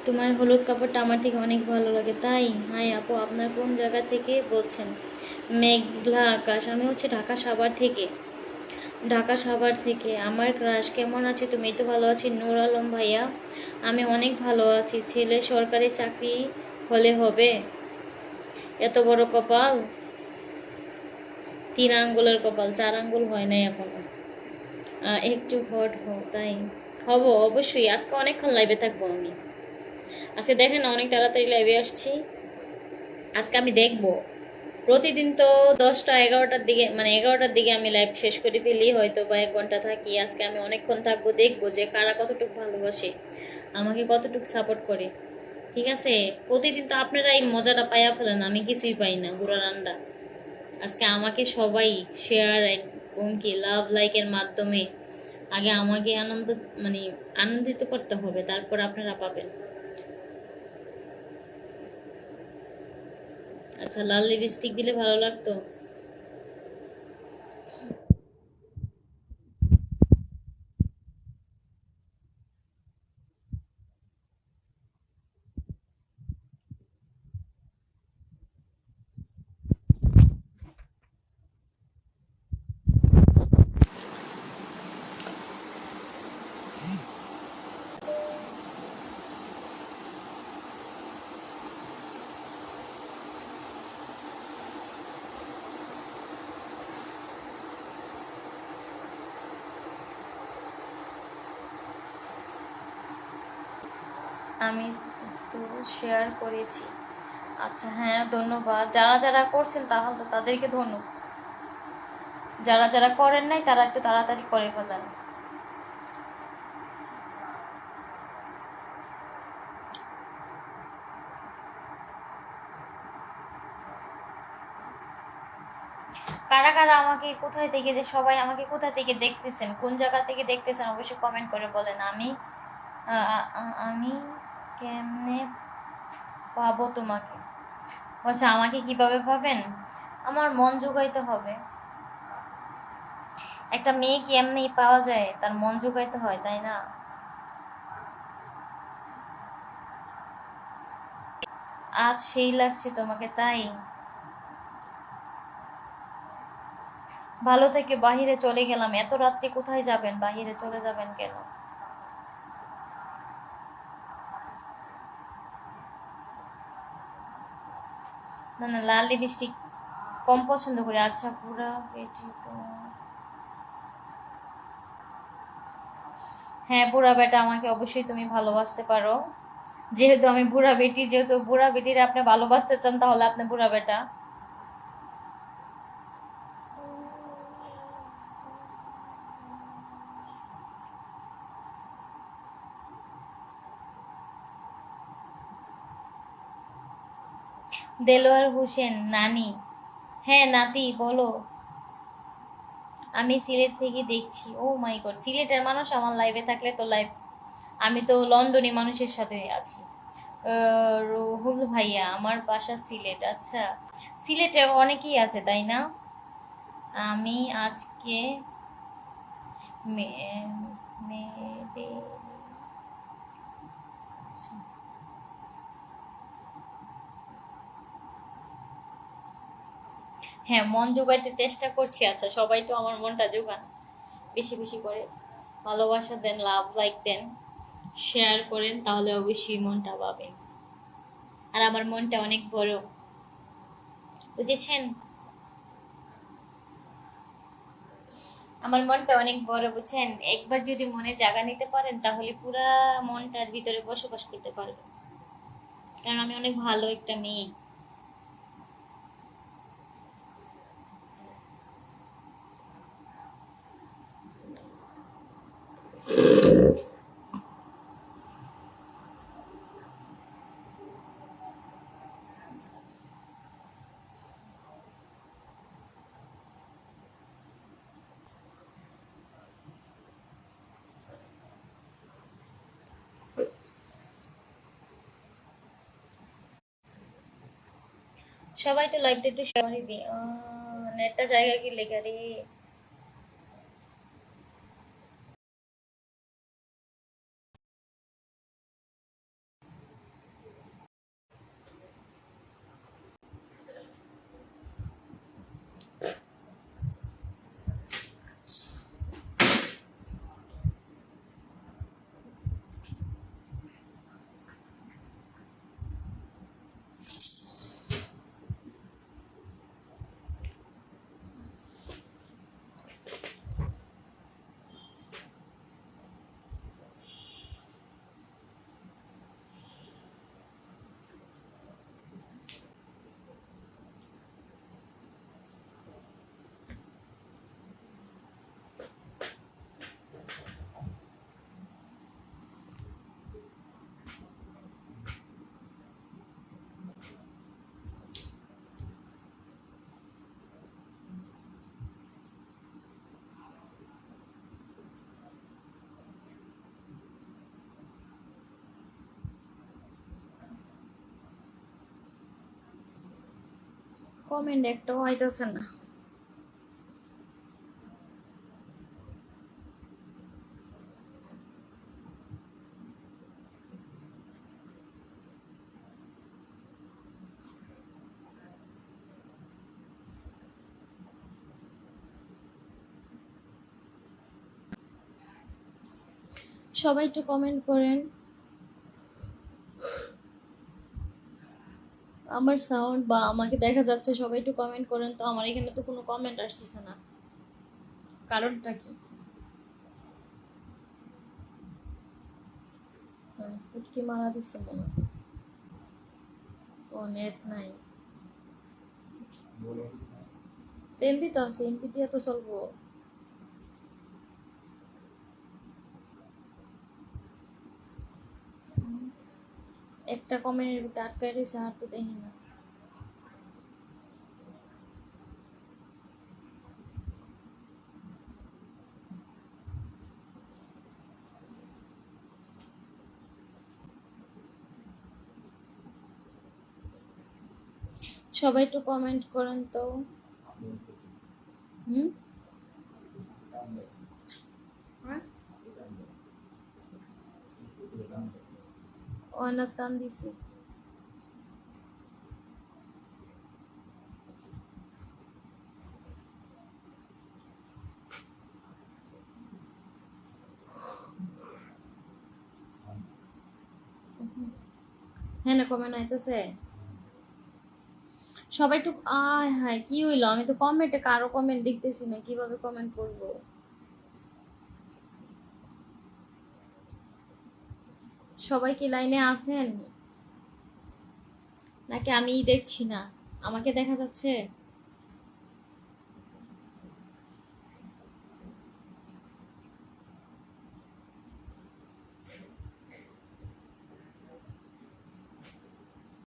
তোমার হলুদ কাপড়টা আমার থেকে অনেক ভালো লাগে। তাই? হাই আপু, আপনার কোন জায়গা থেকে বলছেন? মেঘলা আকাশ। আমি হচ্ছে ঢাকা সাভার থেকে। আমার ক্রাশ, কেমন আছে তুমি? এই তো ভালো আছি নূর আলম ভাইয়া। আমি অনেক ভালো আছি। ছেলে সরকারি চাকরি হলে হবে? এত বড় কপাল! 3 আঙ্গুলের কপাল, 4 আঙ্গুল হয় নাই এখনো। একটু হট হও। তাই হব অবশ্যই। আজকে অনেকক্ষণ লাইভে থাকবো আমি। আজকে দেখেন অনেক তাড়াতাড়ি লাইভে আসছি। আজকে আমি দেখবো প্রতিদিন তো 10টা 11টার দিকে, মানে 11টার দিকে আমি লাইভ শেষ করে ফেলি, হয়তো বা 1 ঘন্টা থাকি। আজকে আমি অনেকক্ষণ থাকবো, দেখবো যে কারা কতটুকু ভালোবাসে, আমাকে কতটুকু সাপোর্ট করে। ঠিক আছে? প্রতিদিন তো আপনারা এই মজাটা পাইয়া ফেলেন, আমি কিছুই পাই না, গুড়ার আন্ডা। আজকে আমাকে সবাই শেয়ার এবং কি লাভ লাইকের মাধ্যমে আগে আমাকে মানে আনন্দিত করতে হবে, তারপর আপনারা পাবেন। আচ্ছা, লাল লিপস্টিক দিলে ভালো লাগতো। আমি তো শেয়ার করেছি। আচ্ছা, হ্যাঁ ধন্যবাদ। যারা যারা করছেন তাহলে তো তাদেরকে ধন্যবাদ। যারা যারা করেন নাই তারা একটু তাড়াতাড়ি করে ফেলেন। কারা কারা আমাকে কোথায় থেকে, যে সবাই আমাকে কোথা থেকে দেখতেছেন, কোন জায়গা থেকে দেখতেছেন অবশ্যই কমেন্ট করে বলেন। আমি কেমনে পাবো তোমাকে? আচ্ছা, আমাকে কিভাবে পাবেন? আমার মন জোগাইতে হবে। একটা মেয়ে কি এমনি পাওয়া যায়? তার মন জোগাইতে হয়, তাই না? আজ সেই লাগছে তোমাকে, তাই? ভালো থেকে বাহিরে চলে গেলাম। এত রাত্রে কোথায় যাবেন? বাহিরে চলে যাবেন কেন? না না, লাল লিপস্টিক কম পছন্দ করি। আচ্ছা, পুরা বেটি তো, হ্যাঁ বুড়া বেটা আমাকে অবশ্যই তুমি ভালোবাসতে পারো। যেহেতু আমি বুড়া বেটি, যেহেতু বুড়া বেটির আপনি ভালোবাসতে চান, তাহলে আপনি বুড়া বেটা। দেলোয়ার হোসেন, নানি। হ্যাঁ নাতি, বলো। আমি সিলেট থেকে দেখছি। ও মাই গড, সিলেটের মানুষ আমার লাইভে থাকলে তো লাইভ। আমি তো লন্ডনে মানুষের সাথে আছি। রুহুল ভাইয়া, আমার বাসা সিলেট। আচ্ছা, সিলেটে অনেকেই আছে, তাই না? আমি আজকে মেয়েদের, হ্যাঁ মন জোগাইতে চেষ্টা করছি। আচ্ছা, সবাই তো আমার মনটা জোগান, বেশি বেশি করে ভালোবাসা দেন, লাভ লাইক দেন, শেয়ার করেন, তাহলে অবশ্যই মনটা পাবেন। আর আমার মনটা অনেক বড়, বুঝেছেন? আমার মনটা অনেক বড়, বুঝছেন? একবার যদি মনে জায়গা নিতে পারেন তাহলে পুরা মনটার ভিতরে বসবাস করতে পারবেন। কারণ আমি অনেক ভালো একটা মেয়ে। সবাই তো লাইভটা একটু শেয়ার করে দিই। নেটটা জায়গা কি লেখা রে। কমেন্ট একটাও আইতাছে না। সবাই একটু কমেন্ট করেন। আমার সাউন্ড বা আমাকে দেখা যাচ্ছে, সবাই একটু কমেন্ট করেন তো। আমার এখানে তো কোনো কমেন্ট আসতেছে না, কারণটা কি? ফুটকি মারা দিচ্ছে মনে হয়। ও নেট নাই। এমবি তো আছে, এমবি দিয়ে তো চলবো। একটা কমেন্টের ভিতরে আটকায় রয়েছে, আর তো দেখি না। সবাই একটু কমেন্ট করেন তো। হুম। হ্যাঁ? অনেক টান দিছি। হ্যাঁ না, কমেন্ট আইতেছে। সবাই একটু আয় হায়, কি হইলো? আমি তো কমেন্টে কারো কমেন্ট দেখতেছি না, কিভাবে কমেন্ট করব? সবাই কি লাইনে আছেন নাকি আমিই দেখছি না? আমাকে দেখা যাচ্ছে?